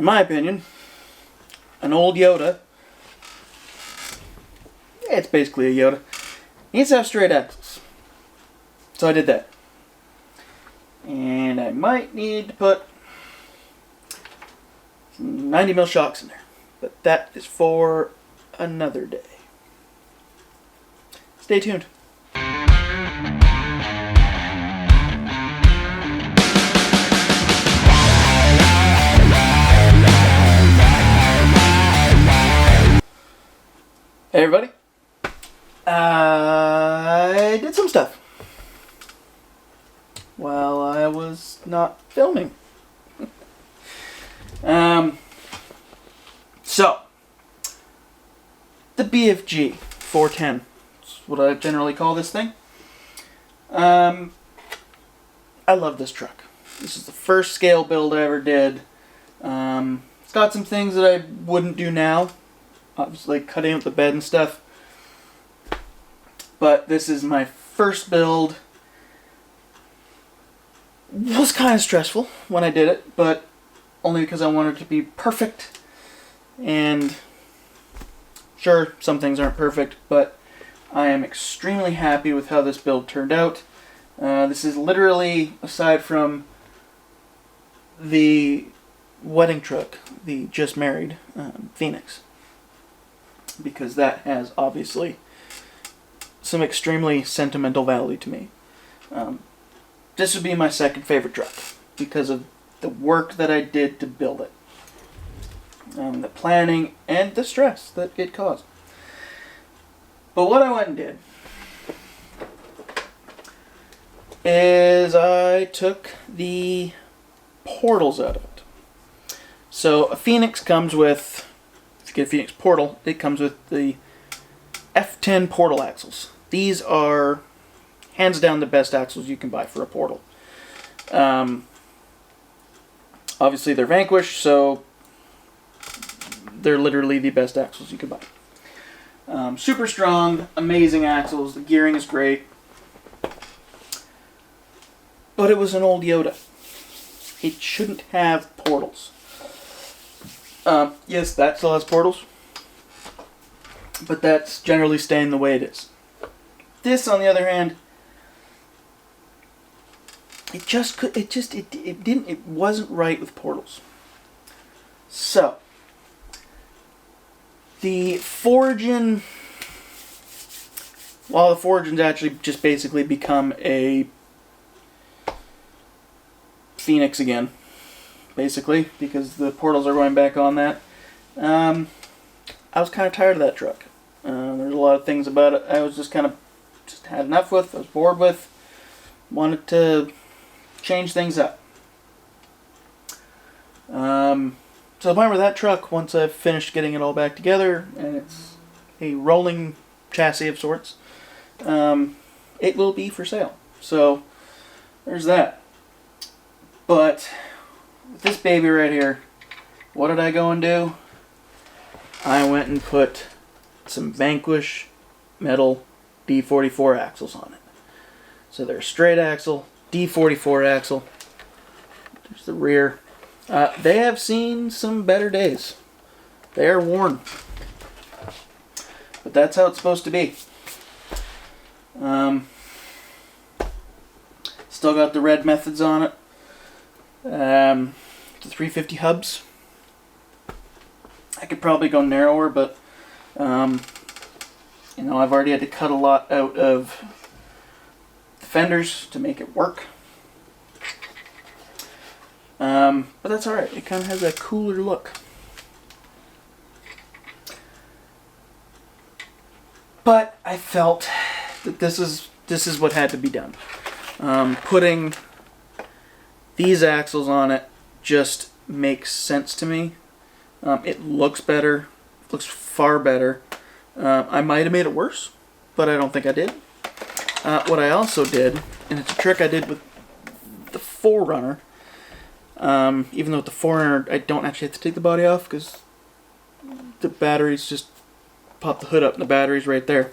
in my opinion, an old Yoda, it's basically a Yoda, needs to have straight axles. So I did that. And I might need to put some 90mm shocks in there. But that is for another day. Stay tuned. Hey everybody, I did some stuff while I was not filming. So, the VS4-10 is what I generally call this thing. I love this truck. This is the first scale build I ever did. It's got some things that I wouldn't do now. Obviously cutting out the bed and stuff. But this is my first build. It was kind of stressful when I did it, but only because I wanted it to be perfect. And sure, some things aren't perfect, but I am extremely happy with how this build turned out. This is literally, aside from the wedding truck, the just married Phoenix, because that has obviously some extremely sentimental value to me. This would be my second favorite truck because of the work that I did to build it. The planning and the stress that it caused. But what I went and did is I took the portals out of it. So a Phoenix comes with, if you get a Phoenix portal, it comes with the F10 portal axles. These are hands down the best axles you can buy for a portal. Obviously they're Vanquish, so they're literally the best axles you can buy. Super strong, amazing axles, the gearing is great. But it was an old Yoda. It shouldn't have portals. Yes, that still has portals, but that's generally staying the way it is. This, on the other hand, it wasn't right with portals. So, the Forgin, well, the Forgin's actually just basically become a Phoenix again. Basically, because the portals are going back on that. I was kind of tired of that truck. There's a lot of things about it I was just kind of had enough with, I was bored with, wanted to change things up. So the point with that truck, once I've finished getting it all back together, and it's a rolling chassis of sorts, it will be for sale. So, there's that. But with this baby right here, what did I go and do? I went and put some Vanquish metal D44 axles on it. So they're a straight axle, D44 axle. There's the rear. They have seen some better days. They are worn. But that's how it's supposed to be. Still got the red methods on it. The 350 hubs. I could probably go narrower, but you know, I've already had to cut a lot out of the fenders to make it work. But that's alright. It kind of has a cooler look. But I felt that this is what had to be done. Putting these axles on it just makes sense to me. It looks better. It looks far better. I might have made it worse, but I don't think I did. What I also did, and it's a trick I did with the 4Runner, even though with the 4Runner I don't actually have to take the body off because the batteries just pop the hood up and the battery's right there.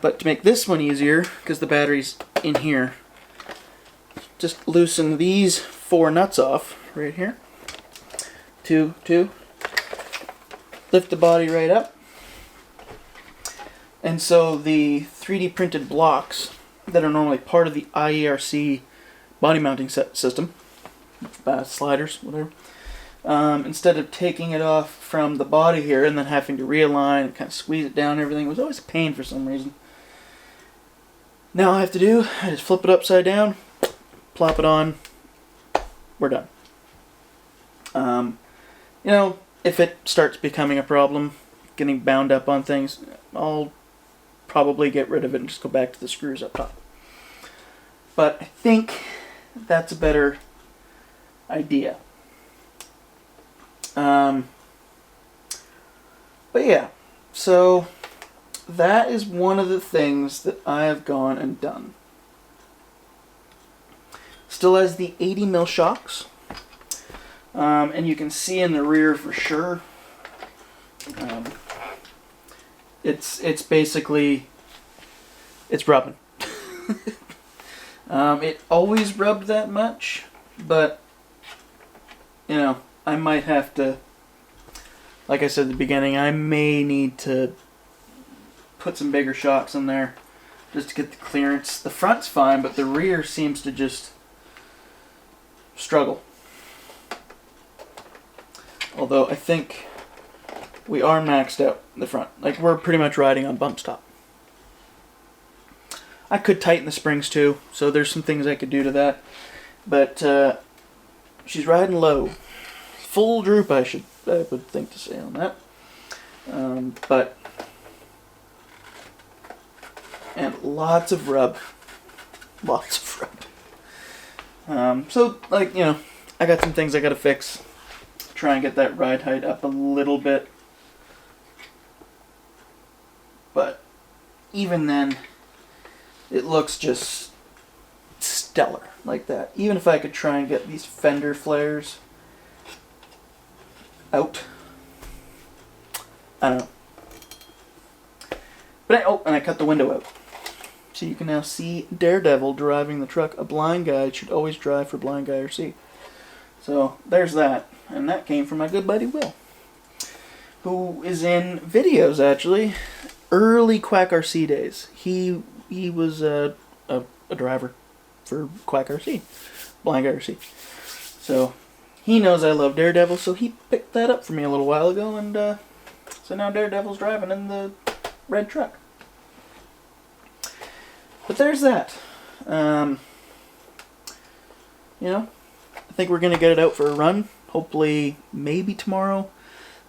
But to make this one easier, because the battery's in here, just loosen these 4 nuts off right here. two, lift the body right up. And so the 3D printed blocks that are normally part of the IERC body mounting system, sliders, whatever, instead of taking it off from the body here and then having to realign and kind of squeeze it down and everything, it was always a pain for some reason. Now all I have to do, I just flip it upside down, plop it on, we're done. You know, if it starts becoming a problem, getting bound up on things, I'll probably get rid of it and just go back to the screws up top. But I think that's a better idea. But yeah, so that is one of the things that I have gone and done. Still has the 80mm shocks, and you can see in the rear for sure. It's basically, it's rubbing. It always rubbed that much, but you know, I might have to, like I said at the beginning, I may need to put some bigger shocks in there just to get the clearance. The front's fine, but the rear seems to just struggle. Although I think we are maxed out in the front. Like, we're pretty much riding on bump stop. I could tighten the springs too, so there's some things I could do to that. But she's riding low. Full droop, I would think to say on that. But and lots of rub. Lots of rub. So, like, you know, I got some things I gotta fix. Try and get that ride height up a little bit. But even then, it looks just stellar like that. Even if I could try and get these fender flares out, I don't know. But and I cut the window out. So you can now see Daredevil driving the truck. A blind guy should always drive for Blind Guy RC. So there's that. And that came from my good buddy Will, who is in videos actually. Early Quack RC days. He was a driver for Quack RC, Blind Guy RC. So he knows I love Daredevil, so he picked that up for me a little while ago, and so now Daredevil's driving in the red truck. But there's that. You know, I think we're gonna get it out for a run. Hopefully, maybe tomorrow.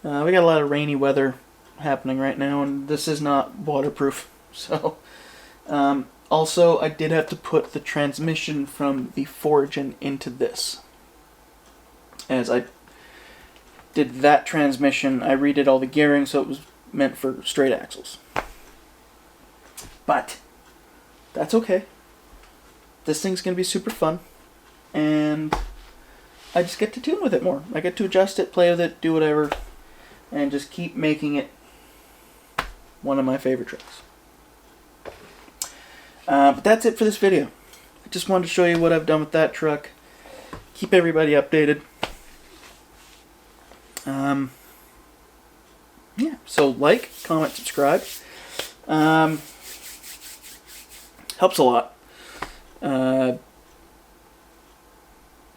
We got a lot of rainy weather happening right now, and this is not waterproof. So, also, I did have to put the transmission from the Forging into this. As I did that transmission, I redid all the gearing, so it was meant for straight axles. But that's okay. This thing's gonna be super fun, and I just get to tune with it more. I get to adjust it, play with it, do whatever, and just keep making it one of my favorite trucks. But that's it for this video. I just wanted to show you what I've done with that truck. Keep everybody updated. Yeah, so like, comment, subscribe. Helps a lot.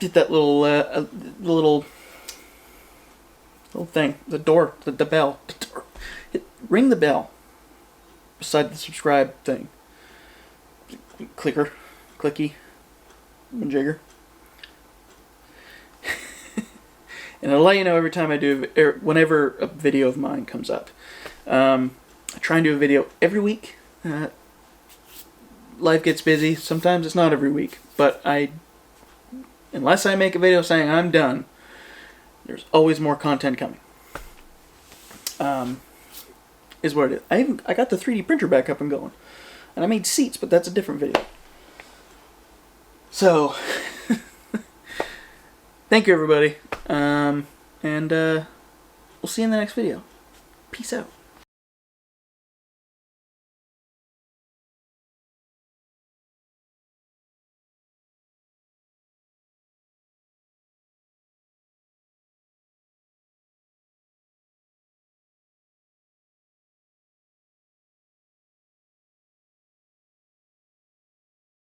Get that little little thing, the door, the bell. The door. Ring the bell beside the subscribe thing. Clicker, clicky, jigger. And I'll let you know every time I do, whenever a video of mine comes up. I try and do a video every week. Life gets busy. Sometimes it's not every week, but unless I make a video saying I'm done, there's always more content coming. Is what it is. I got the 3D printer back up and going, and I made seats, but that's a different video. So, thank you everybody, and we'll see you in the next video. Peace out.